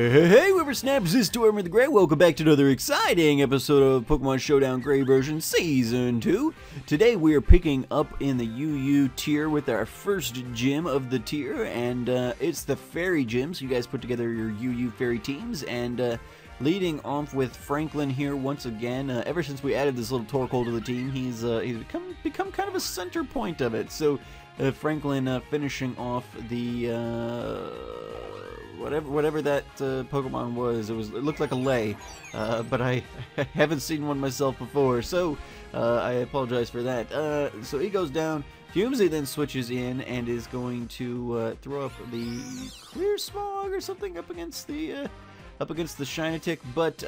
Hey, Whippersnaps, this is Tortimer the Grey. Welcome back to another exciting episode of Pokemon Showdown Grey version Season 2. Today we are picking up in the UU tier with our first gym of the tier, and it's the Fairy Gym, so you guys put together your UU Fairy teams, and leading off with Franklin here once again. Ever since we added this little Torkoal to the team, he's become kind of a center point of it. So Franklin finishing off the... whatever that Pokemon was. It looked like a lay, but I haven't seen one myself before, so I apologize for that. So he goes down. Fumesy then switches in and is going to throw up the Clear Smog or something up against the Shinotic, but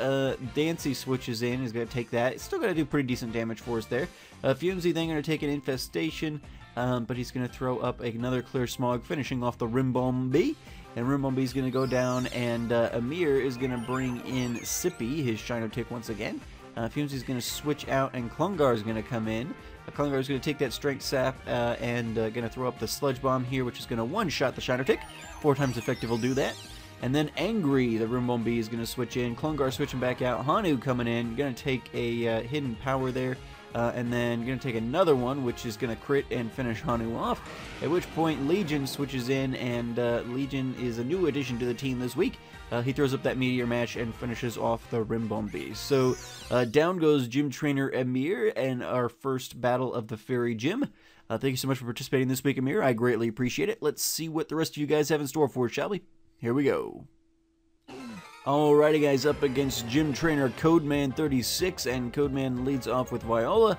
Dancy switches in. He's going to take that. It's still going to do pretty decent damage for us there. Fumesy then going to take an Infestation, but he's going to throw up another Clear Smog, finishing off the Rimbombi. And Rimbombi's going to go down, and Amir is going to bring in Sippy, his Shinotic, once again. Fumesy's going to switch out, and Klungar's going to come in. Klungar's going to take that Strength Sap and going to throw up the Sludge Bomb here, which is going to one-shot the Shinotic. 4 times effective will do that. And then Angry, the Rimbombi, is going to switch in. Klungar switching back out. Hanu coming in. Going to take a Hidden Power there. And then going to take another one, which is going to crit and finish Hanu off. At which point Legion switches in, and Legion is a new addition to the team this week. He throws up that Meteor Mash and finishes off the Rimbombi. So down goes Gym Trainer Amir and our first battle of the Fairy Gym. Thank you so much for participating this week, Amir. I greatly appreciate it. Let's see what the rest of you guys have in store for us, shall we? Here we go. Alrighty guys, up against Gym Trainer Codeman36, and Codeman leads off with Viola,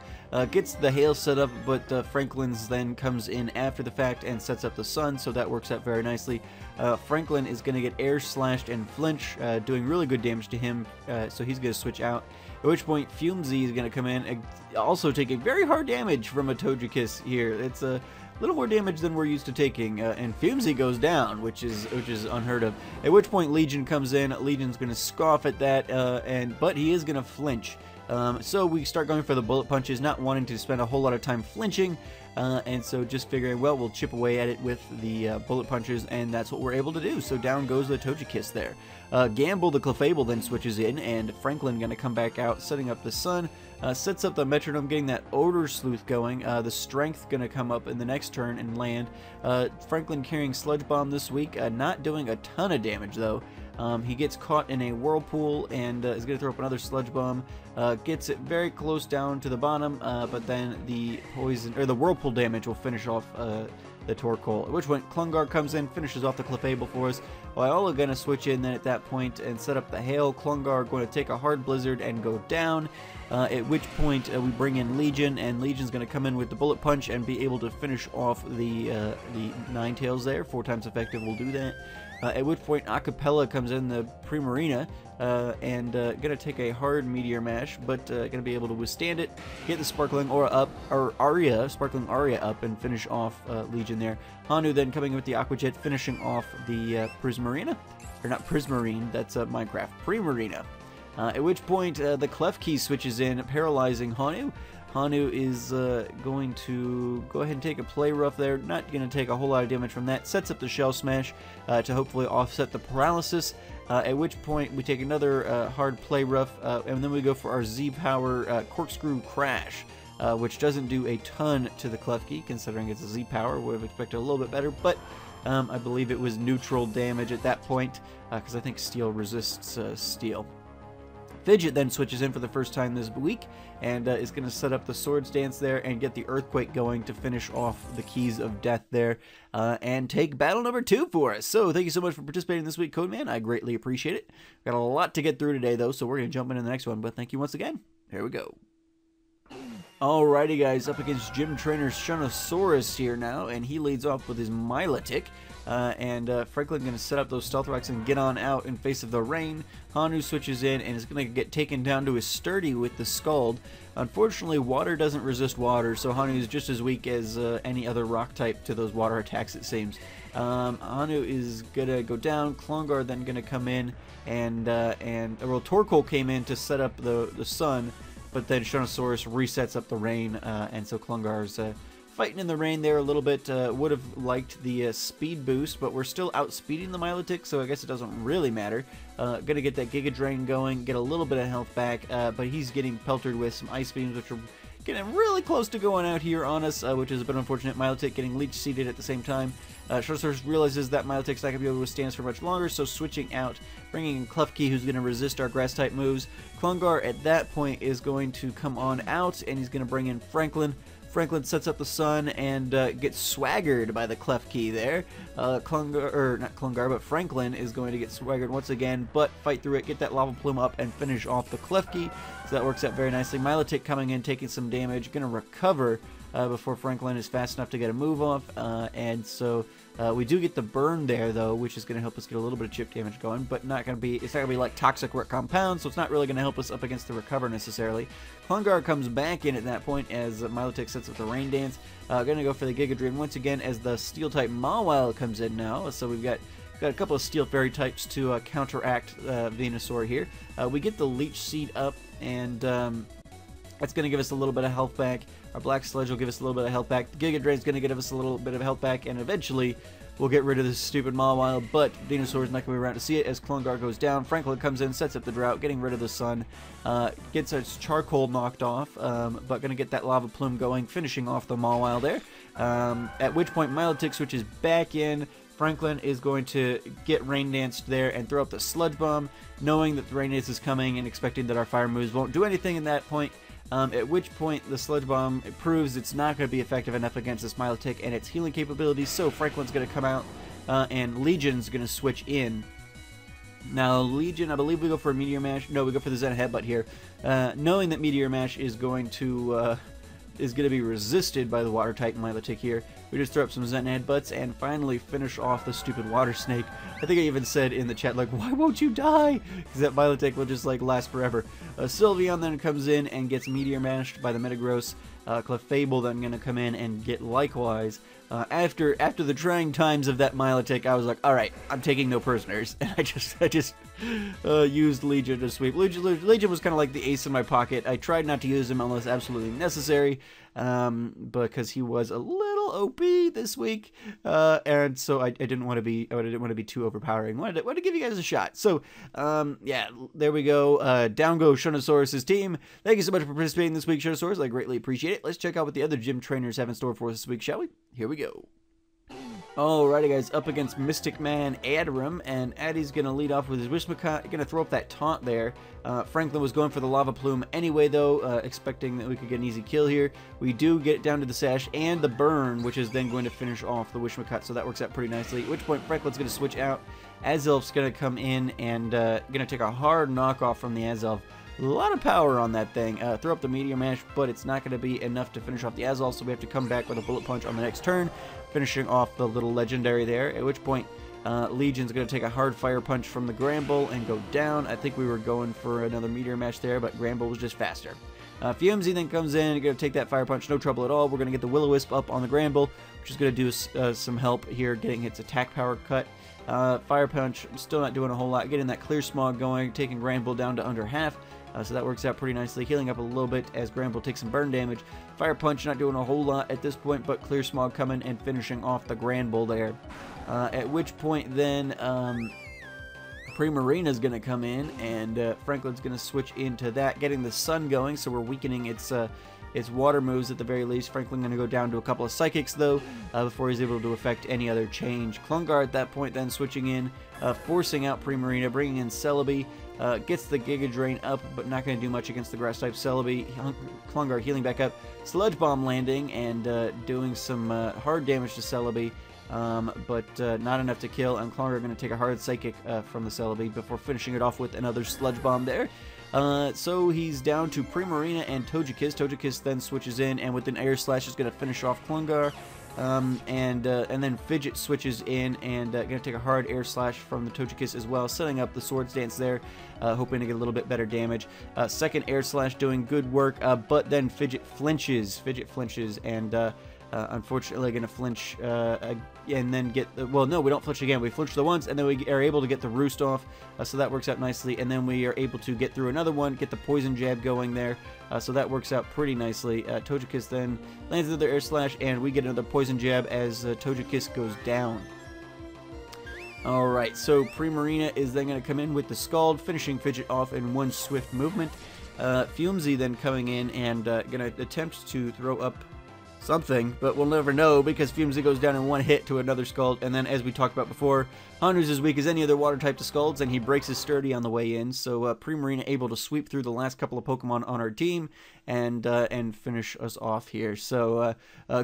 gets the hail set up, but Franklin's then comes in after the fact and sets up the sun, so that works out very nicely. Franklin is going to get air slashed and flinch, doing really good damage to him, so he's going to switch out. At which point Fumesy is going to come in, also taking very hard damage from a Togekiss here. It's a little more damage than we're used to taking, and Fumesy goes down, which is unheard of. At which point Legion comes in. Legion's going to scoff at that, but he is going to flinch. So we start going for the bullet punches, not wanting to spend a whole lot of time flinching, and so just figuring, well, we'll chip away at it with the bullet punches, and that's what we're able to do. So down goes the Togekiss there. Gamble, the Clefable, then switches in, and Franklin going to come back out, setting up the sun. Sets up the Metronome, getting that Odor Sleuth going. The Strength going to come up in the next turn and land. Franklin carrying Sludge Bomb this week, not doing a ton of damage though. He gets caught in a Whirlpool and is going to throw up another Sludge Bomb. Gets it very close down to the bottom, but then the Whirlpool damage will finish off the Torkoal. At which point Klungar comes in, finishes off the Clefable for us. Viola going to switch in then at that point and set up the Hail. Klungar going to take a Hard Blizzard and go down. At which point we bring in Legion, and Legion's going to come in with the Bullet Punch and be able to finish off the Ninetales there. 4 times effective will do that. At which point Acapella comes in, the Primarina, and going to take a hard Meteor Mash, but going to be able to withstand it, get the Sparkling Aura up, or Sparkling Aria up, and finish off Legion there. Hanu then coming in with the Aqua Jet, finishing off the Prismarina, or not Prismarine, that's Minecraft, Primarina. At which point the Klefki switches in, paralyzing Hanu. Hanu is going to go ahead and take a Play Rough there, not going to take a whole lot of damage from that, sets up the Shell Smash to hopefully offset the paralysis, at which point we take another hard Play Rough, and then we go for our Z-Power Corkscrew Crash, which doesn't do a ton to the Klefki, considering it's a Z-Power. Would have expected a little bit better, but I believe it was neutral damage at that point, because I think Steel resists Steel. Fidget then switches in for the first time this week and is going to set up the Swords Dance there and get the Earthquake going to finish off the Keys of Death there and take battle number 2 for us. So thank you so much for participating this week, Codeman. I greatly appreciate it. Got a lot to get through today, though, so we're going to jump into the next one. But thank you once again. Here we go. Alrighty, guys, up against Gym Trainer Shunosaurus here now, and he leads off with his Milotic. Franklin going to set up those Stealth Rocks and get on out in face of the rain. Hanu switches in and is going to get taken down to his Sturdy with the Scald. Unfortunately, water doesn't resist water, so Hanu is just as weak as any other rock type to those water attacks, it seems. Hanu is going to go down. Klungar then going to come in, and Torkoal came in to set up the sun, but then Shunosaurus resets up the rain, and so Klungar's fighting in the rain there a little bit. Would have liked the speed boost, but we're still outspeeding the Milotic, so I guess it doesn't really matter. Gonna get that Giga Drain going, get a little bit of health back, but he's getting peltered with some Ice Beams, which are getting really close to going out here on us, which is a bit unfortunate. Milotic getting leech seeded at the same time. Tortoise realizes that Milotic's not going to be able to withstand us for much longer, so switching out, bringing in Klefki, who's going to resist our grass-type moves. Klungar at that point is going to come on out, and he's going to bring in Franklin. Franklin sets up the sun and gets swaggered by the Klefki there. Not Klungar, but Franklin is going to get swaggered once again, but fight through it, get that lava plume up, and finish off the Klefki. So that works out very nicely. Milotic coming in, taking some damage, going to recover before Franklin is fast enough to get a move off, and so we do get the burn there though, which is going to help us get a little bit of chip damage going, but it's not going to be like toxic where it compounds, so it's not really going to help us up against the recover necessarily. Klungar comes back in at that point as Milotic sets up the Rain Dance. Going to go for the Giga Drain once again as the Steel type Mawile comes in now, so we've got a couple of Steel Fairy types to counteract Venusaur here. We get the Leech Seed up, and that's going to give us a little bit of health back. Our Black Sludge will give us a little bit of health back. The Giga Drain is going to give us a little bit of health back, and eventually we'll get rid of this stupid Mawile, but Venusaur is not going to be around to see it as Klungar goes down. Franklin comes in, sets up the Drought, getting rid of the sun, gets its Charcoal knocked off, but going to get that Lava Plume going, finishing off the Mawile there. At which point Milotic switches back in. Franklin is going to get Rain Danced there and throw up the Sludge Bomb, knowing that the Rain Dance is coming and expecting that our fire moves won't do anything in that point. At which point the Sludge Bomb proves it's not going to be effective enough against this Milotic and its healing capabilities, so Franklin's going to come out and Legion's going to switch in. Now Legion, I believe we go for a Meteor Mash. No, we go for the Zen Headbutt here, knowing that Meteor Mash is going to be resisted by the Water type Milotic here. We just throw up some Zen Headbutts and finally finish off the stupid Water Snake. I think I even said in the chat, like, why won't you die? Because that Milotic will just, like, last forever. Sylveon then comes in and gets Meteor Mashed by the Metagross. Clefable then going to come in and get likewise. After the trying times of that Milotic, I was like, alright, I'm taking no prisoners. And I just used Legion to sweep. Legion was kind of like the ace in my pocket. I tried not to use him unless absolutely necessary, because he was a little OP this week, and so I didn't want to be too overpowering. Wanted to give you guys a shot. So yeah, there we go. Down goes Shunosaurus' team. Thank you so much for participating this week, Shunosaurus. I greatly appreciate it. Let's check out what the other gym trainers have in store for us this week, shall we? Here we go. Alrighty guys, up against Mystic Man Adram, and Addy's going to lead off with his Wishmacott, going to throw up that taunt there. Franklin was going for the Lava Plume anyway though, expecting that we could get an easy kill here. We do get down to the Sash and the Burn, which is then going to finish off the Wishmacott, so that works out pretty nicely, at which point Franklin's going to switch out. Azelf's going to come in and going to take a hard knockoff from the Azelf. A lot of power on that thing. Throw up the Meteor Mash, but it's not going to be enough to finish off the Azelf, so we have to come back with a Bullet Punch on the next turn, finishing off the little legendary there, at which point Legion's going to take a hard Fire Punch from the Gramble and go down. I think we were going for another Meteor Mash there, but Gramble was just faster. Fumzy then comes in and going to take that Fire Punch, no trouble at all. We're going to get the Will-O-Wisp up on the Gramble, which is going to do some help here, getting its attack power cut. Fire Punch, still not doing a whole lot, getting that Clear Smog going, taking Gramble down to under half. So that works out pretty nicely, healing up a little bit as Gramble takes some burn damage. Fire Punch not doing a whole lot at this point, but Clear Smog coming and finishing off the Granbull there. At which point then Primarina's going to come in, and Franklin's going to switch into that, getting the Sun going, so we're weakening its water moves at the very least. Franklin going to go down to a couple of Psychics though, before he's able to affect any other change. Klungar at that point then switching in, forcing out Primarina, bringing in Celebi. Gets the Giga Drain up, but not going to do much against the Grass-type Celebi. Klungar healing back up. Sludge Bomb landing and doing some hard damage to Celebi, but not enough to kill. And Klungar going to take a hard Psychic from the Celebi before finishing it off with another Sludge Bomb there. So he's down to Primarina and Togekiss. Togekiss then switches in, and with an Air Slash is going to finish off Klungar. And then Fidget switches in and going to take a hard Air Slash from the Togekiss as well, setting up the Swords Dance there, hoping to get a little bit better damage. Second Air Slash doing good work, but then Fidget flinches and unfortunately going to flinch and then get the, well, no, we don't flinch again. We flinch the once, and then we are able to get the roost off, so that works out nicely. And then we are able to get through another one, get the poison jab going there, so that works out pretty nicely. Togekiss then lands another air slash, and we get another poison jab as Togekiss goes down. Alright, so Primarina is then going to come in with the Scald, finishing Fidget off in one swift movement. Fumesy then coming in and going to attempt to throw up something, but we'll never know because Fumesy goes down in one hit to another Scald, and then as we talked about before, Honder's as weak as any other water type to Scalds, and he breaks his Sturdy on the way in, so Primarina able to sweep through the last couple of Pokemon on our team and finish us off here. So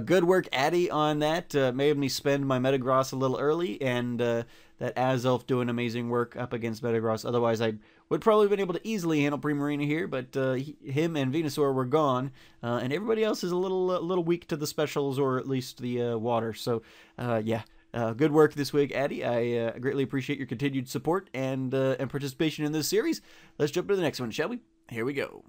good work, Addy, on that. Made me spend my Metagross a little early, and that Azelf doing amazing work up against Metagross. Otherwise, I would probably have been able to easily handle Primarina here, but him and Venusaur were gone, and everybody else is a little weak to the specials, or at least the water. So, yeah, good work this week, Addy. I greatly appreciate your continued support and participation in this series. Let's jump to the next one, shall we? Here we go.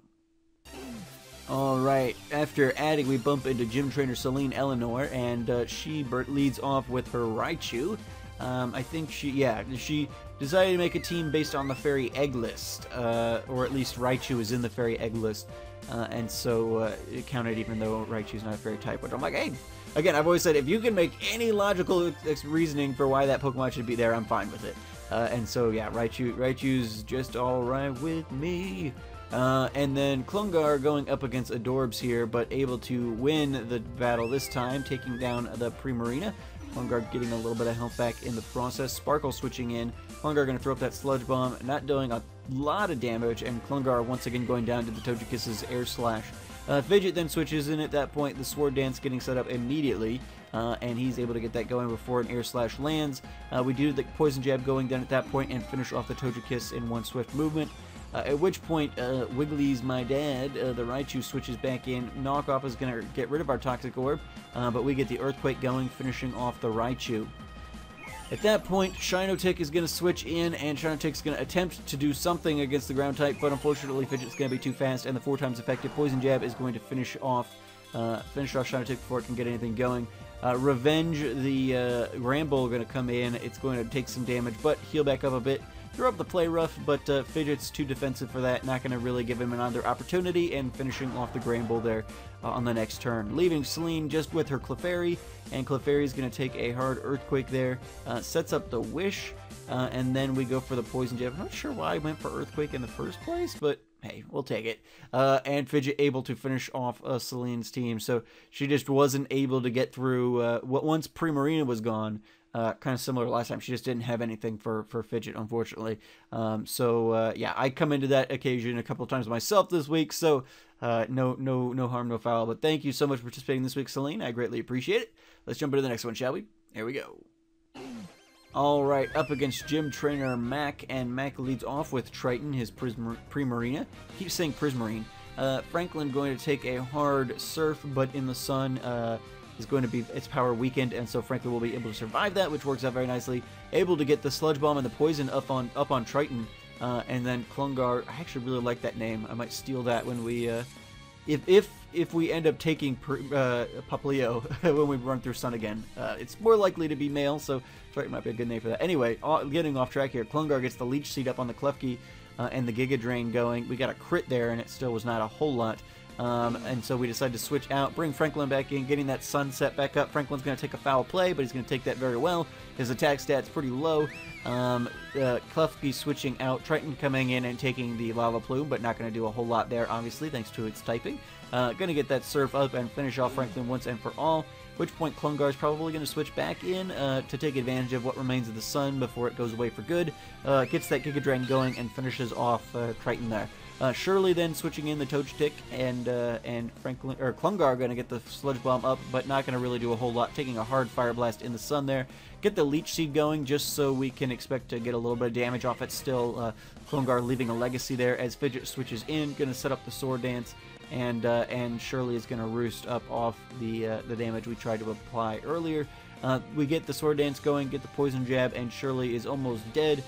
Alright, after Addy, we bump into Gym Trainer Celine Eleanor, and she leads off with her Raichu. I think she decided to make a team based on the Fairy Egg list, or at least Raichu is in the Fairy Egg list, and so it counted even though Raichu's not a Fairy type, which I'm like, hey, again, I've always said, if you can make any logical reasoning for why that Pokemon should be there, I'm fine with it. And so, yeah, Raichu's just alright with me. And then Klungar going up against Adorbs here, but able to win the battle this time, taking down the Primarina. Klungar getting a little bit of health back in the process. Sparkle switching in. Klungar going to throw up that Sludge Bomb, not doing a lot of damage, and Klungar once again going down to the Togekiss' Air Slash. Fidget then switches in at that point, the Sword Dance getting set up immediately, and he's able to get that going before an Air Slash lands. We do the Poison Jab going down at that point and finish off the Togekiss in one swift movement. At which point, Wiggly's my dad, the Raichu switches back in. Knockoff is going to get rid of our Toxic Orb, but we get the Earthquake going, finishing off the Raichu. At that point, Shinotic is going to switch in, and Shinotic's going to attempt to do something against the Ground type, but unfortunately Fidget's going to be too fast, and the 4 times effective Poison Jab is going to finish off Shinotic before it can get anything going. Revenge, the Ramble, going to come in. It's going to take some damage, but heal back up a bit. Throw up the Play Rough, but Fidget's too defensive for that. Not going to really give him another opportunity, and finishing off the Gramble there on the next turn. Leaving Celine just with her Clefairy, and Clefairy's going to take a hard Earthquake there. Sets up the Wish, and then we go for the Poison Jab. I'm not sure why I went for Earthquake in the first place, but hey, we'll take it. And Fidget able to finish off Celine's team, so she just wasn't able to get through once Primarina was gone. Kind of similar to last time, she just didn't have anything for Fidget, unfortunately. Yeah, I come into that occasion a couple of times myself this week, so no harm, no foul. But thank you so much for participating this week, Celine. I greatly appreciate it. Let's jump into the next one, shall we? Here we go. Alright, up against Gym Trainer Mac, and Mac leads off with Triton, his Primarina. Keep saying Prismarine. Franklin going to take a hard Surf, but in the sun, is going to be its power weakened, and so Franklin will be able to survive that, which works out very nicely. Able to get the Sludge Bomb and the Poison up on Triton, and then Klungar. I actually really like that name. I might steal that when we, if we end up taking Poplio when we run through Sun again. It's more likely to be male, so Triton might be a good name for that. Anyway, getting off track here. Klungar gets the Leech Seed up on the Klefki, and the Giga Drain going. We got a crit there, and it still was not a whole lot. And so we decided to switch out, bring Franklin back in, getting that Sunset back up. Franklin's going to take a foul play, but he's going to take that very well. His attack stat's pretty low. Klefki switching out, Triton coming in and taking the Lava Plume, but not going to do a whole lot there, obviously, thanks to its typing. Going to get that Surf up and finish off Franklin once and for all, at which point Klungar's probably going to switch back in to take advantage of what remains of the Sun before it goes away for good. Gets that Giga Drain going and finishes off Triton there. Shirley then switching in the Togetic, and Klungar going to get the Sludge Bomb up, but not going to really do a whole lot, taking a hard Fire Blast in the Sun there. Get the Leech Seed going just so we can expect to get a little bit of damage off it still. Klungar leaving a Legacy there as Fidget switches in, going to set up the Sword Dance, and Shirley is going to roost up off the damage we tried to apply earlier. We get the Sword Dance going, get the Poison Jab, and Shirley is almost dead.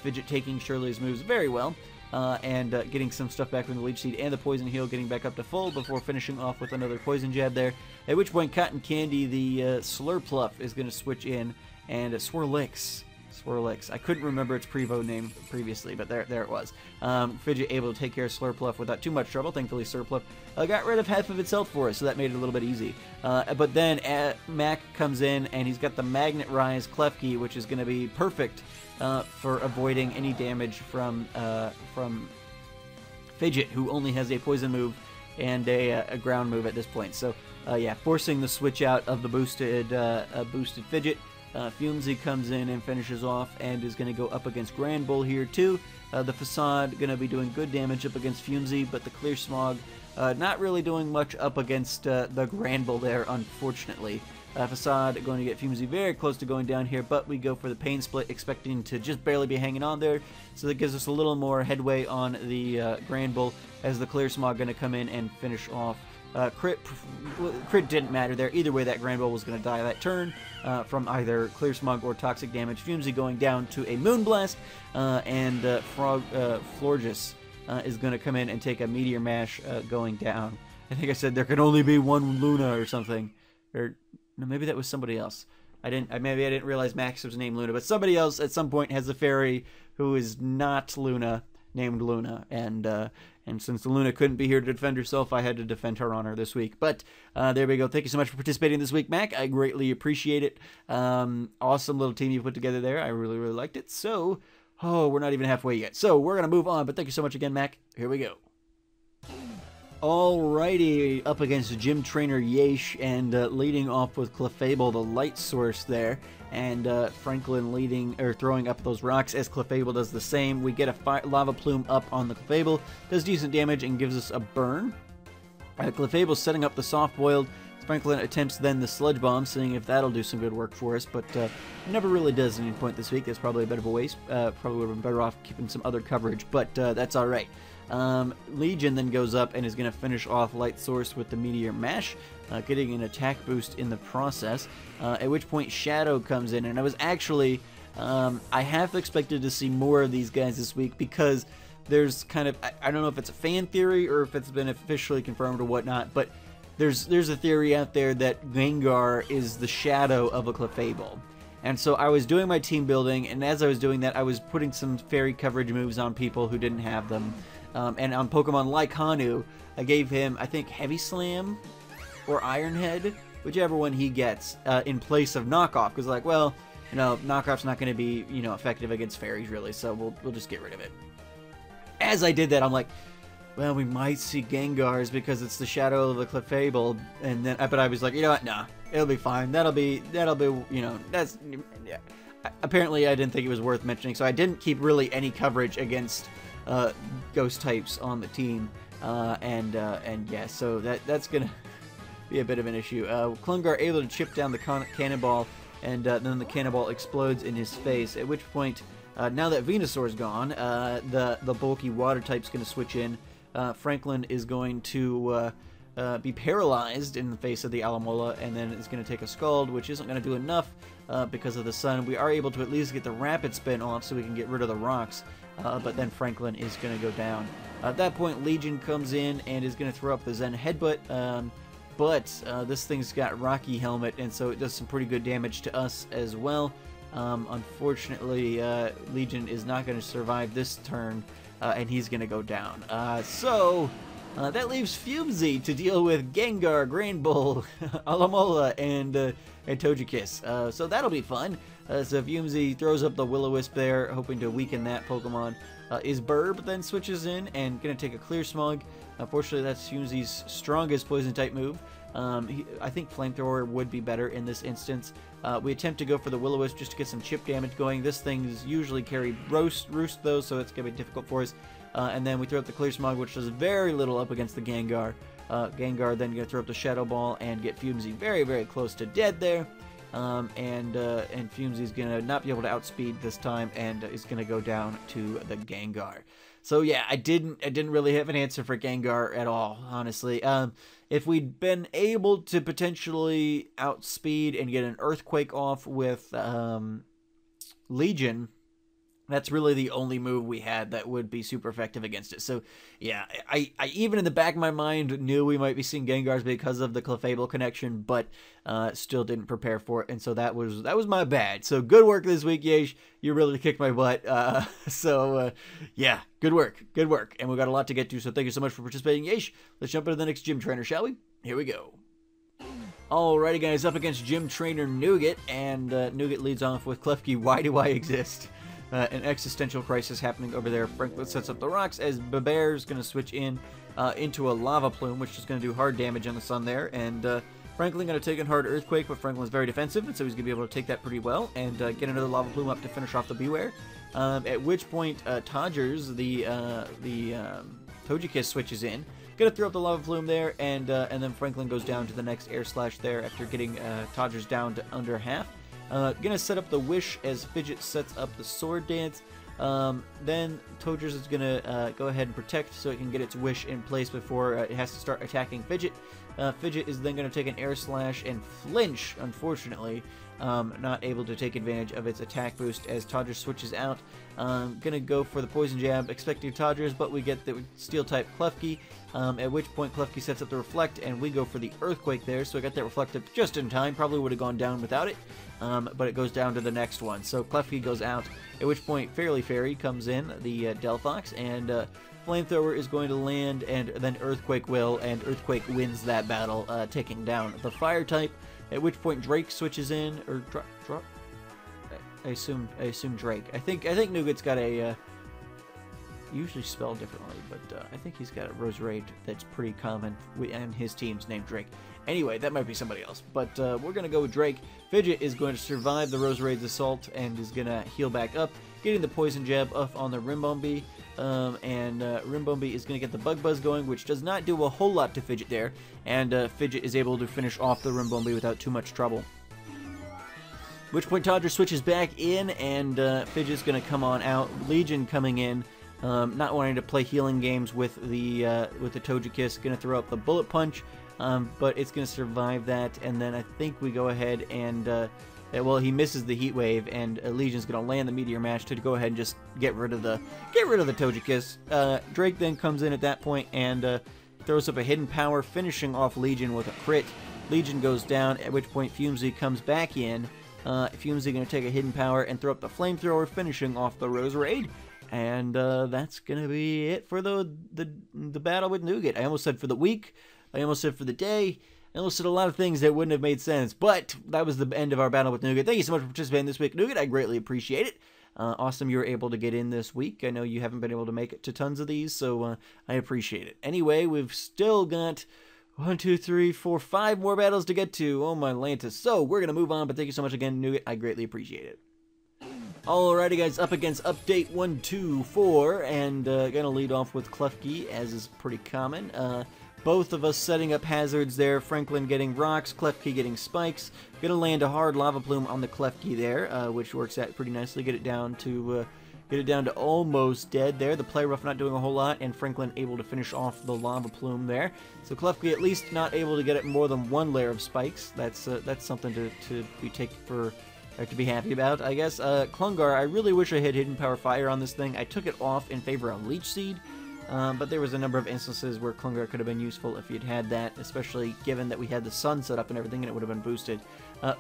Fidget taking Shirley's moves very well. And getting some stuff back from the Leech Seed and the Poison Heal, getting back up to full before finishing off with another Poison Jab there. At which point Cotton Candy, the Slurpluff, is going to switch in, and Swirlix. I couldn't remember its Prevo name previously, but there it was. Fidget able to take care of Slurpluff without too much trouble. Thankfully, Slurpluff got rid of half of its health for us, so that made it a little bit easy. But then Mac comes in, and he's got the Magnet Rise Klefki, which is going to be perfect for avoiding any damage from Fidget, who only has a poison move and a ground move at this point. So yeah, forcing the switch out of the boosted Fidget. Fumsy comes in and finishes off and is going to go up against Grand Bull here too. The Facade going to be doing good damage up against Fumsy, but the Clear Smog not really doing much up against the Grand Bull there, unfortunately. Facade going to get Fumsy very close to going down here, but we go for the Pain Split, expecting to just barely be hanging on there. So that gives us a little more headway on the Grand Bull, as the Clear Smog going to come in and finish off. Crit didn't matter there. Either way, that Grand Bull was going to die that turn from either Clear Smog or Toxic Damage. Fumsy going down to a Moonblast, and Florges is going to come in and take a Meteor Mash going down. I think I said there can only be one Luna or something. Or no, maybe that was somebody else. Maybe I didn't realize Max was named Luna, but somebody else at some point has a fairy who is not Luna, named Luna, and since Luna couldn't be here to defend herself, I had to defend her honor this week. But there we go. Thank you so much for participating this week, Mac. I greatly appreciate it. Awesome little team you put together there. I really, really liked it. So, we're not even halfway yet. So we're going to move on, but thank you so much again, Mac. Here we go. Alrighty, up against Gym Trainer Yesh, and leading off with Clefable, the Light Source there, and Franklin throwing up those rocks as Clefable does the same. We get a Lava Plume up on the Clefable, does decent damage and gives us a burn. Clefable setting up the Soft Boiled. Franklin attempts then the Sludge Bomb, seeing if that'll do some good work for us, but never really does at any point this week. That's probably a bit of a waste. Probably would have been better off keeping some other coverage, but that's alright. Legion then goes up and is going to finish off Light Source with the Meteor Mash, getting an attack boost in the process, at which point Shadow comes in, and I was actually, I half expected to see more of these guys this week, because there's kind of, I don't know if it's a fan theory or if it's been officially confirmed or whatnot, but there's a theory out there that Gengar is the shadow of a Clefable. And so I was doing my team building, and as I was doing that, I was putting some fairy coverage moves on people who didn't have them. And on Pokemon like Hanu, I gave him, I think, Heavy Slam or Iron Head, whichever one he gets, in place of Knockoff. Because, like, well, you know, Knockoff's not going to be, you know, effective against fairies, really, so we'll just get rid of it. As I did that, I'm like, well, we might see Gengars because it's the shadow of the Clefable, and then, but I was like, you know what, nah, it'll be fine. That'll be, you know, that's, yeah. Apparently I didn't think it was worth mentioning, so I didn't keep really any coverage against ghost types on the team, and yeah, so that's gonna be a bit of an issue. Klungar able to chip down the cannonball, and then the cannonball explodes in his face, at which point, now that Venusaur's gone, the bulky water type's gonna switch in. Franklin is going to be paralyzed in the face of the Alamola, and then is going to take a Scald, which isn't going to do enough because of the sun. We are able to at least get the Rapid Spin off so we can get rid of the rocks, but then Franklin is going to go down. At that point, Legion comes in and is going to throw up the Zen Headbutt, but this thing's got Rocky Helmet, and so it does some pretty good damage to us as well. Unfortunately, Legion is not going to survive this turn, and he's going to go down. So that leaves Fumsy to deal with Gengar, Grand Bull, Alamola, and Togekiss. So that'll be fun. So Fumsy throws up the Will-O-Wisp there, hoping to weaken that Pokemon. Is Burb then switches in and going to take a Clear Smog. Unfortunately, that's Fumsy's strongest Poison-type move. I think Flamethrower would be better in this instance. We attempt to go for the Will-O-Wisp just to get some chip damage going. This thing's usually carried Roost though, so it's going to be difficult for us. And then we throw up the Clear Smog, which does very little up against the Gengar. Gengar then going to throw up the Shadow Ball and get Fumsy very, very close to dead there. And Fumsy's going to not be able to outspeed this time, and is going to go down to the Gengar. So yeah, I didn't really have an answer for Gengar at all, honestly. If we'd been able to potentially outspeed and get an Earthquake off with Legion, That's really the only move we had that would be super effective against it. So, yeah, I even in the back of my mind knew we might be seeing Gengars because of the Clefable connection, but still didn't prepare for it, and so that was my bad. So, good work this week, Yesh. You really kicked my butt. Yeah, good work, and we got a lot to get to. So, thank you so much for participating, Yesh. Let's jump into the next gym trainer, shall we? Here we go. Alrighty, guys, up against gym trainer Nougat, and Nougat leads off with Klefki. Why do I exist? An existential crisis happening over there. Franklin sets up the rocks as Babear's going to switch into a lava plume, which is going to do hard damage on the sun there. And Franklin going to take in hard earthquake, but Franklin's very defensive, and so he's going to be able to take that pretty well and get another lava plume up to finish off the Beware. At which point, Todgers, the Togekiss, switches in. Going to throw up the lava plume there, and then Franklin goes down to the next air slash there after getting Todgers down to under half. Gonna set up the Wish as Fidget sets up the Sword Dance. Then Todgers is gonna go ahead and protect so it can get its Wish in place before it has to start attacking Fidget. Fidget is then gonna take an Air Slash and flinch, unfortunately. Not able to take advantage of its attack boost as Todgers switches out. Gonna go for the Poison Jab, expecting Todgers, but we get the Steel-type Klefki, at which point Klefki sets up the Reflect, and we go for the Earthquake there, so I got that Reflect up just in time. Probably would have gone down without it, but it goes down to the next one. So Klefki goes out, at which point Fairly Fairy comes in, the Delphox, and Flamethrower is going to land, and then Earthquake will, and Earthquake wins that battle, taking down the Fire-type. At which point Drake switches in, or drop. I assume Drake. I think Nougat's got a usually spelled differently, but I think he's got a Roserade that's pretty common, and his team's named Drake. Anyway, that might be somebody else, but we're gonna go with Drake. Fidget is going to survive the Roserade's assault and is gonna heal back up, getting the Poison Jab up on the Rimbombi. Rimbombi is going to get the Bug Buzz going, which does not do a whole lot to Fidget there, and Fidget is able to finish off the Rimbombi without too much trouble. At which point Todger switches back in, and Fidget's going to come on out. Legion coming in, not wanting to play healing games with the Togekiss, going to throw up the Bullet Punch, but it's going to survive that, and then I think we go ahead and well, he misses the Heat Wave, and Legion's going to land the Meteor Mash to go ahead and just get rid of the Togekiss. Drake then comes in at that point and throws up a Hidden Power, finishing off Legion with a crit. Legion goes down, at which point Fumesy comes back in. Fumesy going to take a Hidden Power and throw up the Flamethrower, finishing off the Roserade. And that's going to be it for the battle with Nougat. I almost said for the week. I almost said for the day. I listed a lot of things that wouldn't have made sense, but that was the end of our battle with Nougat. Thank you so much for participating this week, Nougat. I greatly appreciate it. Awesome you were able to get in this week. I know you haven't been able to make it to tons of these, so I appreciate it. Anyway, we've still got 1, 2, 3, 4, 5 more battles to get to. Oh, my Lantis. So we're going to move on, but thank you so much again, Nougat. I greatly appreciate it. Alrighty, guys, up against Update 124, and going to lead off with Klefki, as is pretty common. Both of us setting up hazards there. Franklin getting rocks, Klefki getting spikes. Gonna land a hard lava plume on the Klefki there, which works out pretty nicely. Get it down to almost dead there. The Play Rough not doing a whole lot, and Franklin able to finish off the lava plume there. So Klefki at least not able to get it more than one layer of spikes. That's something to be happy about, I guess. Klungar, I really wish I had Hidden Power Fire on this thing. I took it off in favor of Leech Seed. But there was a number of instances where Klungar could have been useful if you'd had that, especially given that we had the sun set up and everything, and it would have been boosted.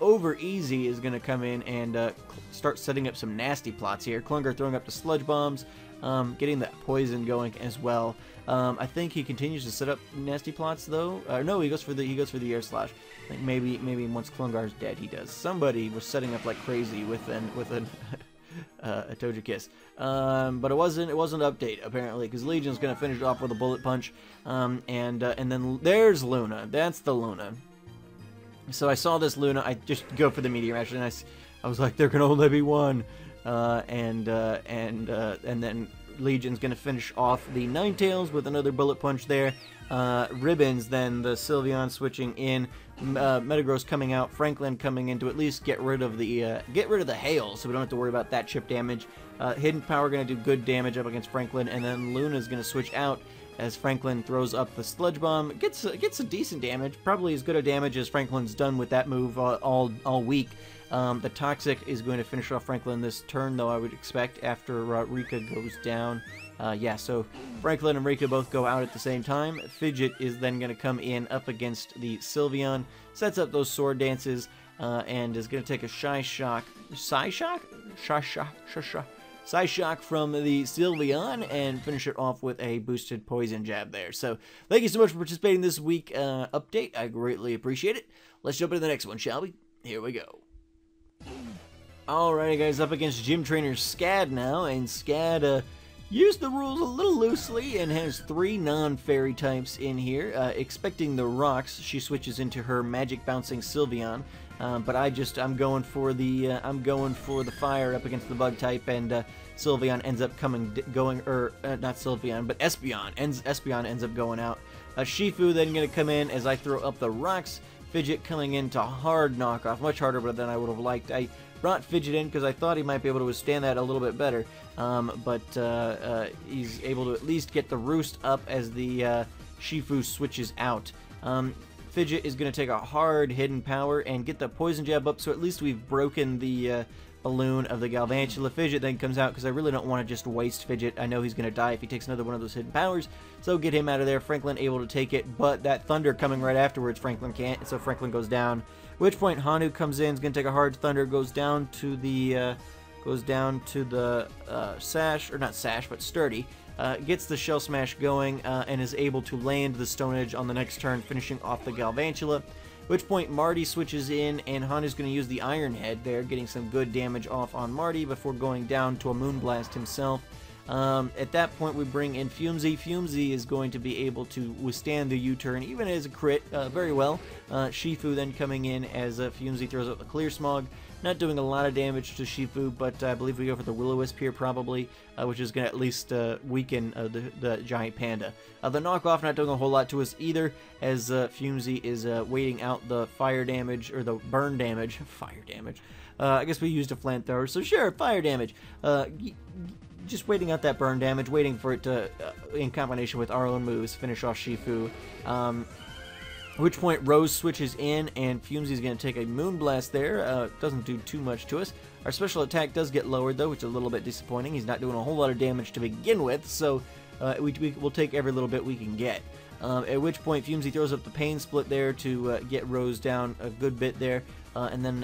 Over Easy is going to come in and start setting up some nasty plots here. Klungar throwing up the Sludge Bombs, getting that poison going as well. I think he continues to set up nasty plots though. No, he goes for the Air Slash. I think maybe once Klungar's dead, he does. Somebody was setting up like crazy with a Togekiss. But it wasn't Update apparently, because Legion's gonna finish it off with a Bullet Punch, and then there's Luna. That's the Luna. So I saw this Luna. I just go for the Meteor Mash, and I was like, there can only be one, and then Legion's gonna finish off the Ninetales with another Bullet Punch there. Ribbons, then the Sylveon switching in, Metagross coming out, Franklin coming in to at least get rid of the hail, so we don't have to worry about that chip damage. Hidden Power going to do good damage up against Franklin, and then Luna's going to switch out as Franklin throws up the Sludge Bomb. Gets a decent damage, probably as good a damage as Franklin's done with that move all week. The Toxic is going to finish off Franklin this turn, though, I would expect, after Rika goes down. Yeah, so Franklin and Rika both go out at the same time. Fidget is then going to come in up against the Sylveon, sets up those sword dances, and is going to take a Psy Shock from the Sylveon and finish it off with a boosted Poison Jab there. So, thank you so much for participating this week update. I greatly appreciate it. Let's jump into the next one, shall we? Here we go. Alrighty, guys, up against Gym Trainer Scad now, and Scad used the rules a little loosely and has 3 non-fairy types in here. Expecting the rocks, she switches into her magic bouncing Sylveon. But I'm going for the fire up against the bug type, and Sylveon ends up not Sylveon, but Espeon. Espeon ends up going out. Shifu then going to come in as I throw up the rocks. Fidget coming into hard knockoff, much harder than I would have liked. I brought Fidget in because I thought he might be able to withstand that a little bit better, but he's able to at least get the roost up as the Shifu switches out. Fidget is going to take a hard hidden power and get the Poison Jab up, so at least we've broken the balloon of the Galvantula. Fidget then comes out because I really don't want to just waste Fidget. I know he's going to die if he takes another one of those hidden powers, so get him out of there. Franklin able to take it, but that Thunder coming right afterwards, Franklin can't, so Franklin goes down. At which point Hanu comes in, is going to take a hard Thunder, goes down to the Sash, or not Sash, but Sturdy. Gets the Shell Smash going and is able to land the Stone Edge on the next turn, finishing off the Galvantula. At which point Marty switches in, and Hanu's going to use the Iron Head there, getting some good damage off on Marty before going down to a Moonblast himself. At that point, we bring in Fumzy. Fumzy is going to be able to withstand the U-turn, even as a crit, very well. Shifu then coming in as Fumzy throws out the Clear Smog. Not doing a lot of damage to Shifu, but I believe we go for the Will-O-Wisp here probably, which is going to at least weaken the Giant Panda. The knockoff not doing a whole lot to us either, as Fumzy is waiting out the fire damage, or the burn damage. Fire damage. I guess we used a flamethrower, so sure, fire damage. Just waiting out that burn damage, waiting for it to, in combination with our own moves, finish off Shifu. At which point Rose switches in, and Fumzy's going to take a Moonblast there. Doesn't do too much to us. Our special attack does get lowered, though, which is a little bit disappointing. He's not doing a whole lot of damage to begin with, so we'll take every little bit we can get. At which point Fumzy throws up the Pain Split there to get Rose down a good bit there. And then,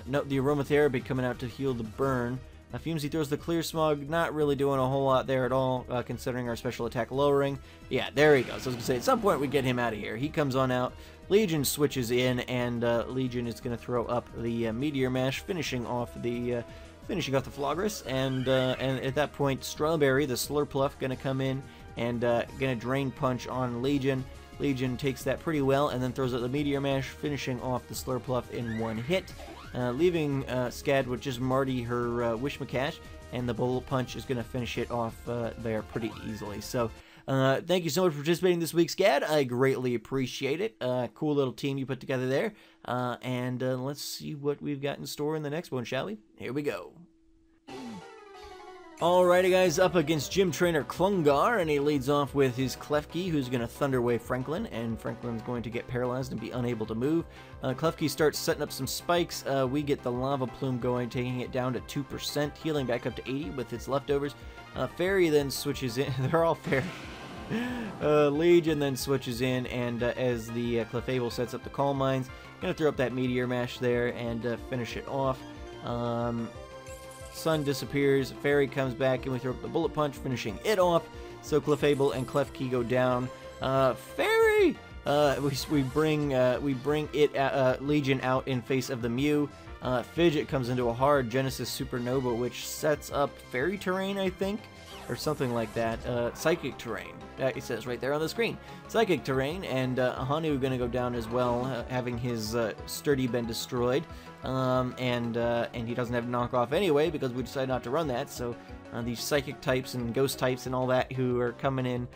no, the Aromatherapy coming out to heal the burn. Fumzy throws the Clear Smog, not really doing a whole lot there at all, considering our special attack lowering. Yeah, there he goes. I was going to say, at some point we get him out of here. He comes on out. Legion switches in, and Legion is going to throw up the Meteor Mash, finishing off the Floggerus. And at that point, Strawberry, the Slurpluff, going to come in and going to Drain Punch on Legion. Legion takes that pretty well, and then throws out the Meteor Mash, finishing off the Slurpluff in one hit. Leaving Scad with just Marty, her Wishmacash, and the Bullet Punch is going to finish it off there pretty easily. So, thank you so much for participating this week, Scad. I greatly appreciate it. Cool little team you put together there. And let's see what we've got in store in the next one, shall we? Here we go. Alrighty, guys, up against Gym Trainer Klungar, and he leads off with his Klefki, who's going to Thunder Wave Franklin, and Franklin's going to get paralyzed and be unable to move. Klefki starts setting up some spikes. We get the Lava Plume going, taking it down to 2%, healing back up to 80 with its leftovers. Fairy then switches in. They're all Fairy. Legion then switches in, and as the Clefable sets up the Calm Mines, going to throw up that Meteor Mash there and finish it off. Sun disappears, Fairy comes back, and we throw up the Bullet Punch, finishing it off. So Clefable and Klefki go down. Fairy! We bring it Legion out in face of the Mew. Fidget comes into a hard Genesis Supernova, which sets up Fairy Terrain, I think, or something like that. Psychic Terrain. It says right there on the screen. Psychic Terrain, and Hanu going to go down as well, having his Sturdy been destroyed. And he doesn't have knockoff anyway because we decided not to run that. So these Psychic types and Ghost types and all that who are coming in,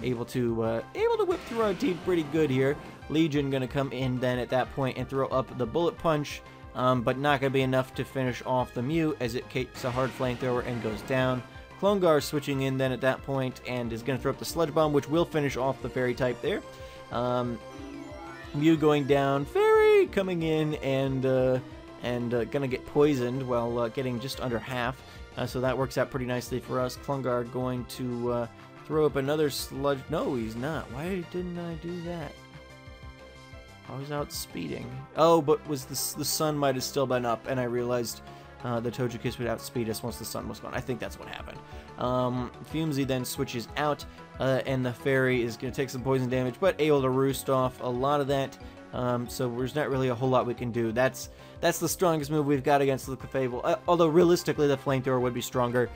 able to whip through our team pretty good here. Legion going to come in then at that point and throw up the Bullet Punch. But not going to be enough to finish off the Mew as it takes a hard Flamethrower and goes down. Klungar switching in then at that point and is going to throw up the Sludge Bomb, which will finish off the Fairy type there. Mew going down, Fairy coming in and gonna get poisoned while getting just under half. So that works out pretty nicely for us. Klungar going to throw up another sludge. No, he's not. Why didn't I do that? I was out speeding. Oh, but was the sun might have still been up, and I realized the Togekiss would outspeed us once the sun was gone. I think that's what happened. Fumesy then switches out, and the Fairy is going to take some poison damage, but able to roost off a lot of that. So there's not really a whole lot we can do. That's the strongest move we've got against the Clefable. Although realistically, the Flamethrower would be stronger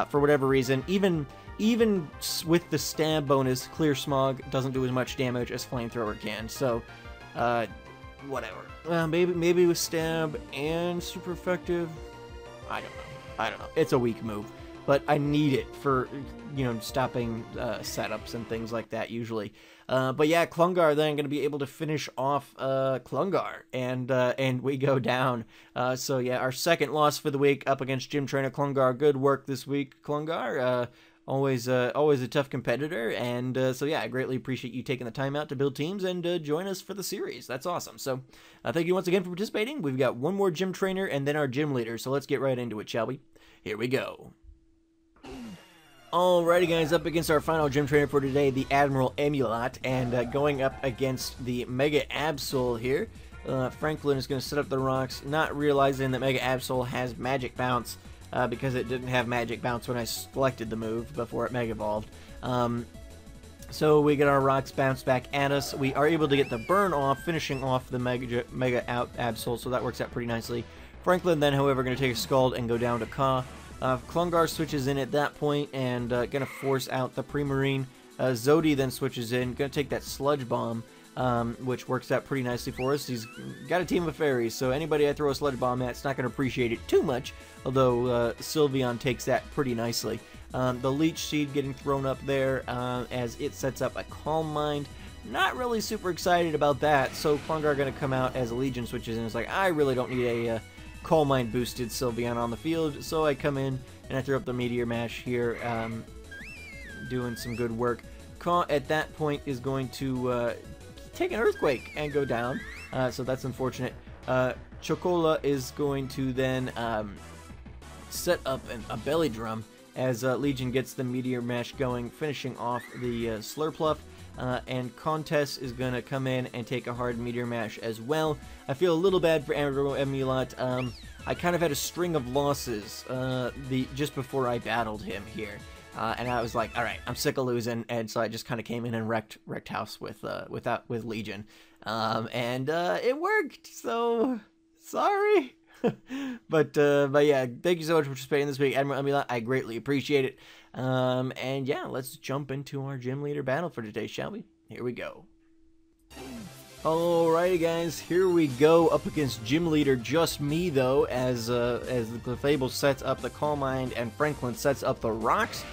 for whatever reason. Even with the stab bonus, Clear Smog doesn't do as much damage as Flamethrower can. So whatever. Maybe with stab and super effective. I don't know. It's a weak move, but I need it for, you know, stopping setups and things like that usually. But yeah, Klungar then going to be able to finish off Klungar, and we go down. So yeah, our second loss for the week up against Gym Trainer Klungar. Good work this week, Klungar. Always a tough competitor, and so yeah, I greatly appreciate you taking the time out to build teams and join us for the series. That's awesome. So thank you once again for participating. We've got one more gym trainer and then our gym leader, so let's get right into it, shall we? Here we go. Alrighty guys, up against our final gym trainer for today, the Admiral Emulat, and going up against the Mega Absol here. Franklin is going to set up the rocks, not realizing that Mega Absol has Magic Bounce, because it didn't have Magic Bounce when I selected the move before it Mega Evolved. So we get our rocks bounced back at us. We are able to get the burn off, finishing off the Mega Absol, so that works out pretty nicely. Franklin then, however, going to take a Scald and go down to Ka. Klungar switches in at that point and going to force out the Primarine. Zodi then switches in, going to take that Sludge Bomb, which works out pretty nicely for us. He's got a team of fairies, so anybody I throw a Sludge Bomb at is not going to appreciate it too much, although Sylveon takes that pretty nicely. The Leech Seed getting thrown up there as it sets up a Calm Mind. Not really super excited about that, so Klungar going to come out as a Legion switches in. It's like, I really don't need a Calm Mind boosted Sylveon on the field, so I come in and I throw up the Meteor Mash here, doing some good work. Ka at that point is going to take an Earthquake and go down, so that's unfortunate. Chocola is going to then set up a Belly Drum as Legion gets the Meteor Mash going, finishing off the Slurpluff. And Contest is going to come in and take a hard Meteor Mash as well. I feel a little bad for Admiral Emulat. I kind of had a string of losses just before I battled him here. And I was like, all right, I'm sick of losing, and so I just kind of came in and wrecked house with Legion. And it worked, so sorry. But yeah, thank you so much for participating this week, Admiral Emulat. I greatly appreciate it. And yeah, let's jump into our gym leader battle for today, shall we? Here we go. Alrighty guys, here we go up against gym leader just me though, as the Clefable sets up the Calm Mind and Franklin sets up the rocks.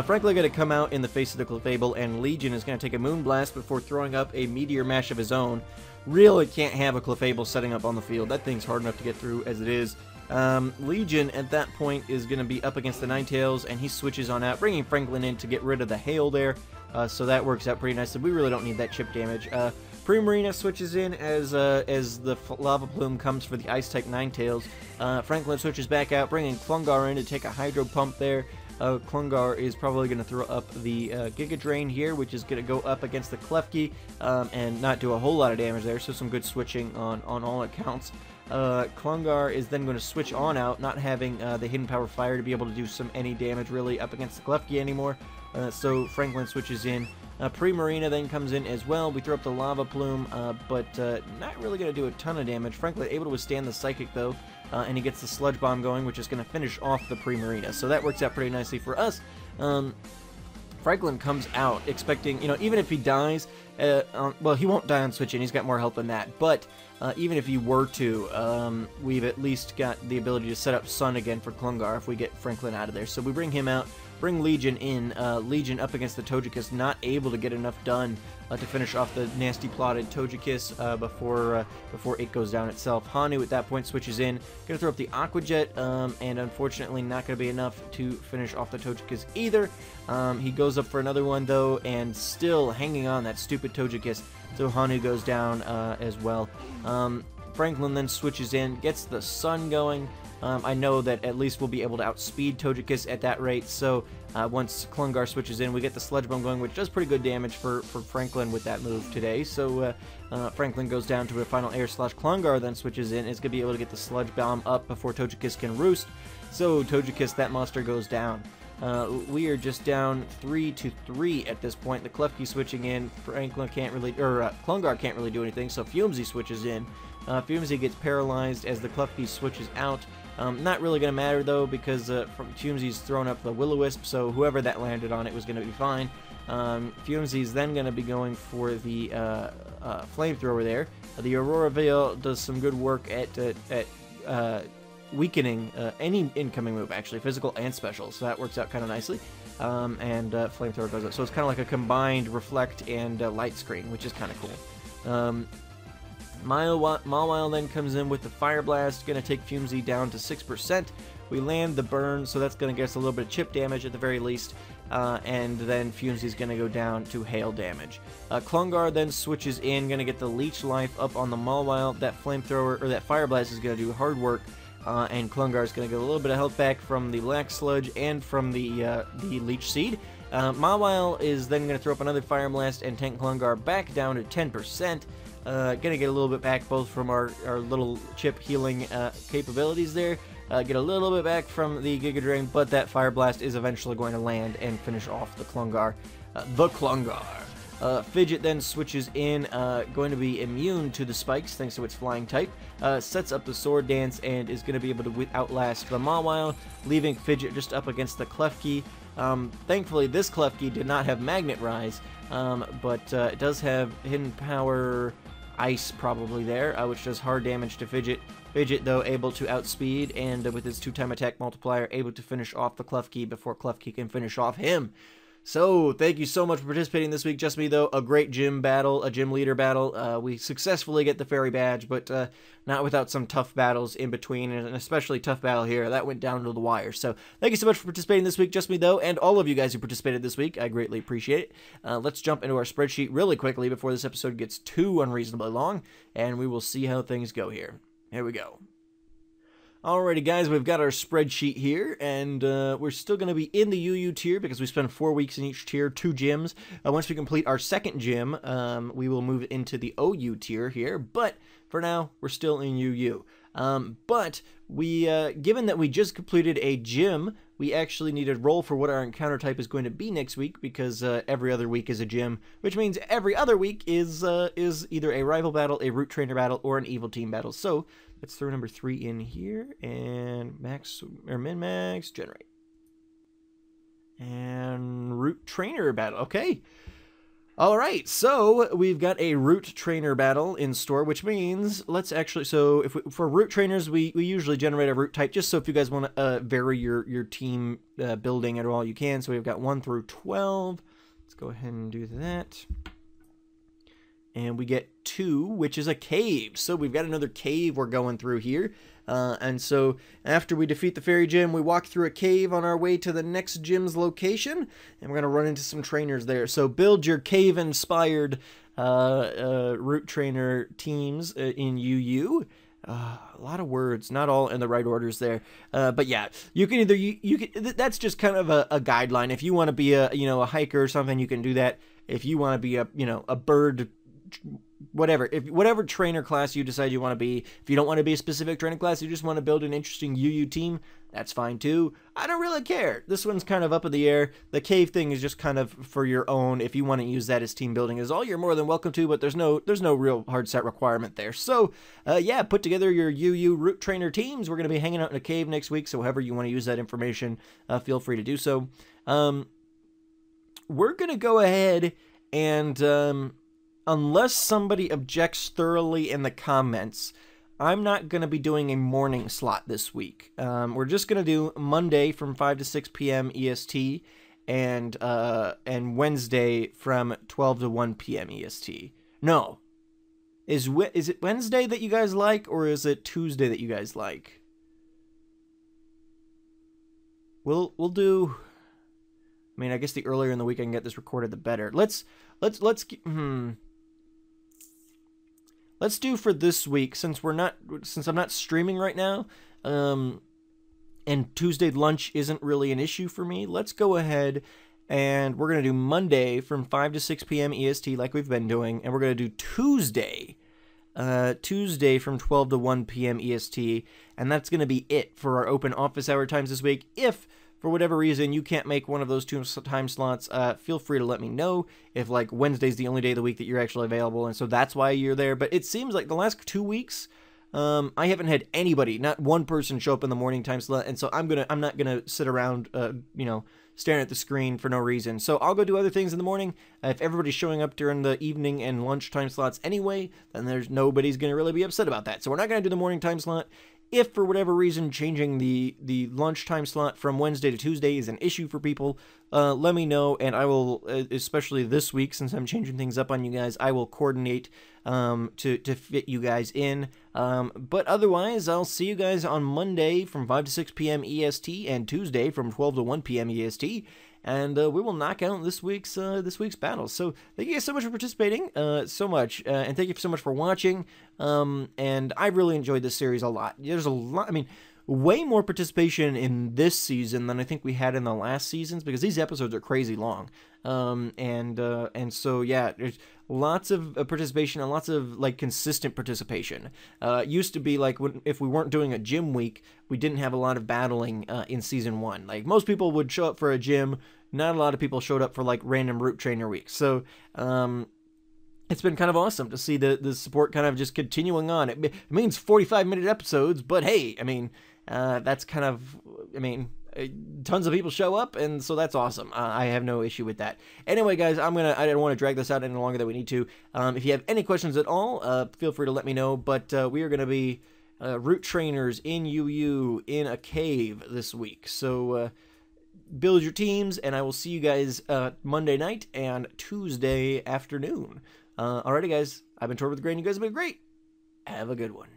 Franklin going to come out in the face of the Clefable, and Legion is going to take a Moonblast before throwing up a Meteor Mash of his own. Really can't have a Clefable setting up on the field. That thing's hard enough to get through as it is. Legion at that point is going to be up against the Ninetales, and he switches on out, bringing Franklin in to get rid of the hail there. So that works out pretty nicely. We really don't need that chip damage. Primarina switches in as the Lava Plume comes for the Ice-type Ninetales. Franklin switches back out, bringing Klungar in to take a Hydro Pump there. Klungar is probably going to throw up the Giga Drain here, which is going to go up against the Klefki and not do a whole lot of damage there, so some good switching on all accounts. Klungar is then going to switch on out, not having the Hidden Power Fire to be able to do any damage really up against the Klefki anymore, so Franklin switches in. Primarina then comes in as well. We throw up the Lava Plume, but not really going to do a ton of damage. Franklin able to withstand the Psychic though, and he gets the Sludge Bomb going, which is going to finish off the Primarina, so that works out pretty nicely for us. Franklin comes out expecting, you know, even if he dies, well, he won't die on switch in, he's got more health than that, but even if he were to, we've at least got the ability to set up Sun again for Klungar if we get Franklin out of there. So we bring him out, bring Legion in. Legion up against the Togekiss, not able to get enough done to finish off the nasty plotted Togekiss before it goes down itself. Hanu at that point switches in, gonna throw up the Aqua Jet, and unfortunately not gonna be enough to finish off the Togekiss either. He goes up for another one though, and still hanging on that stupid Togekiss, so Hanu goes down as well. Franklin then switches in, gets the Sun going. I know that at least we'll be able to outspeed Togekiss at that rate, so once Klungar switches in, we get the Sludge Bomb going, which does pretty good damage for Franklin with that move today. So Franklin goes down to a final Air Slash. Klungar then switches in. It's going to be able to get the Sludge Bomb up before Togekiss can roost. So Togekiss, that monster, goes down. We are just down 3-3 at this point. The Klefki switching in. Franklin can't really, or Klungar can't really do anything, so Fumesy switches in. Fumesy gets paralyzed as the Klefki switches out. Not really going to matter though, because Fumesy's thrown up the Will-O-Wisp, so whoever that landed on it was going to be fine. Fumesy's then going to be going for the Flamethrower there. The Aurora Veil does some good work at weakening any incoming move, actually, physical and special, so that works out kind of nicely. And Flamethrower goes up, so it's kind of like a combined Reflect and Light Screen, which is kind of cool. Mawile then comes in with the Fire Blast, going to take Fumesy down to 6%. We land the Burn, so that's going to get us a little bit of chip damage at the very least, and then Fumesy's going to go down to Hail damage. Klungar then switches in, going to get the Leech Life up on the Mawile. That Flamethrower, or that Fire Blast, is going to do hard work, and Klungar is going to get a little bit of health back from the Black Sludge and from the Leech Seed. Mawile is then going to throw up another Fire Blast and tank Klungar back down to 10%. Gonna get a little bit back both from our little chip healing capabilities there. Get a little bit back from the Giga Drain, but that Fire Blast is eventually going to land and finish off the Klungar. Fidget then switches in, going to be immune to the spikes thanks to its flying type. Sets up the Sword Dance and is going to be able to outlast the Mawile, leaving Fidget just up against the Klefki. Thankfully, this Klefki did not have Magnet Rise, but it does have Hidden Power Ice probably there, which does hard damage to Fidget. Fidget, though, able to outspeed, and with his 2-time attack multiplier, able to finish off the Klefki before Klefki can finish off him. So, thank you so much for participating this week. Just me, though, a great gym battle, a gym leader battle. We successfully get the fairy badge, but not without some tough battles in between, and an especially tough battle here. That went down to the wire. So, thank you so much for participating this week, Just me, though, and all of you guys who participated this week. I greatly appreciate it. Let's jump into our spreadsheet really quickly before this episode gets too unreasonably long, and we will see how things go here. Here we go. Alrighty guys, we've got our spreadsheet here, and we're still going to be in the UU tier because we spend 4 weeks in each tier, 2 gyms. Once we complete our second gym, we will move into the OU tier here, but for now, we're still in UU. But we, given that we just completed a gym, we actually need to roll for what our encounter type is going to be next week, because every other week is a gym, which means every other week is either a rival battle, a root trainer battle, or an evil team battle. So let's throw number 3 in here, and max or min-max generate. And root trainer battle. Okay. All right, so we've got a root trainer battle in store, which means let's actually, so if for root trainers, we usually generate a root type, just so if you guys want to vary your team building at all, you can. So we've got 1 through 12. Let's go ahead and do that. And we get 2, which is a cave. So we've got another cave we're going through here. And so after we defeat the fairy gym, we walk through a cave on our way to the next gym's location, and we're going to run into some trainers there. So build your cave-inspired root trainer teams in UU. A lot of words, not all in the right orders there. But yeah, you can either, you can, that's just kind of a guideline. If you want to be a hiker or something, you can do that. If you want to be a bird, whatever trainer class you decide you want to be. If you don't want to be a specific trainer class, you just want to build an interesting UU team, that's fine too. I don't really care. This one's kind of up in the air. The cave thing is just kind of for your own. If you want to use that as team building is all, you're more than welcome to, but there's no real hard set requirement there. So yeah, put together your UU root trainer teams. We're going to be hanging out in a cave next week, so however you want to use that information, feel free to do so. We're going to go ahead and unless somebody objects thoroughly in the comments, I'm not going to be doing a morning slot this week. We're just going to do Monday from 5 to 6 p.m. EST and Wednesday from 12 to 1 p.m. EST. No. Is it Wednesday that you guys like, or is it Tuesday that you guys like? We'll do... I mean, I guess the earlier in the week I can get this recorded, the better. Let's do for this week, since I'm not streaming right now, and Tuesday lunch isn't really an issue for me. Let's go ahead and we're gonna do Monday from 5 to 6 p.m. EST like we've been doing, and we're gonna do Tuesday from 12 to 1 p.m. EST, and that's gonna be it for our open office hour times this week. If for whatever reason you can't make one of those two time slots, feel free to let me know if like Wednesday's the only day of the week that you're actually available, and so that's why you're there. But it seems like the last 2 weeks, I haven't had anybody, not one person, show up in the morning time slot, and so I'm not gonna sit around, staring at the screen for no reason. So I'll go do other things in the morning. If everybody's showing up during the evening and lunch time slots anyway, then nobody's gonna really be upset about that. So we're not gonna do the morning time slot. If for whatever reason changing the lunchtime slot from Wednesday to Tuesday is an issue for people, let me know, and I will, especially this week since I'm changing things up on you guys, I will coordinate to fit you guys in. But otherwise, I'll see you guys on Monday from 5 to 6 p.m. EST and Tuesday from 12 to 1 p.m. EST. And we will knock out this week's battles. So thank you guys so much for participating, and thank you so much for watching. And I really enjoyed this series a lot. There's a lot. I mean, way more participation in this season than I think we had in the last seasons, because these episodes are crazy long. And so yeah, there's lots of participation and lots of like consistent participation. Used to be like if we weren't doing a gym week, we didn't have a lot of battling in season 1. Like most people would show up for a gym, not a lot of people showed up for like random root trainer weeks. So it's been kind of awesome to see the support kind of just continuing on. It means 45-minute episodes, but hey, I mean, that's kind of, I mean, tons of people show up, and so that's awesome. I have no issue with that. Anyway, guys, I don't want to drag this out any longer than we need to. If you have any questions at all, feel free to let me know, but we are going to be root trainers in UU in a cave this week. So build your teams, and I will see you guys Monday night and Tuesday afternoon. Alrighty, guys, I've been Tortimer the Grey, and you guys have been great. Have a good one.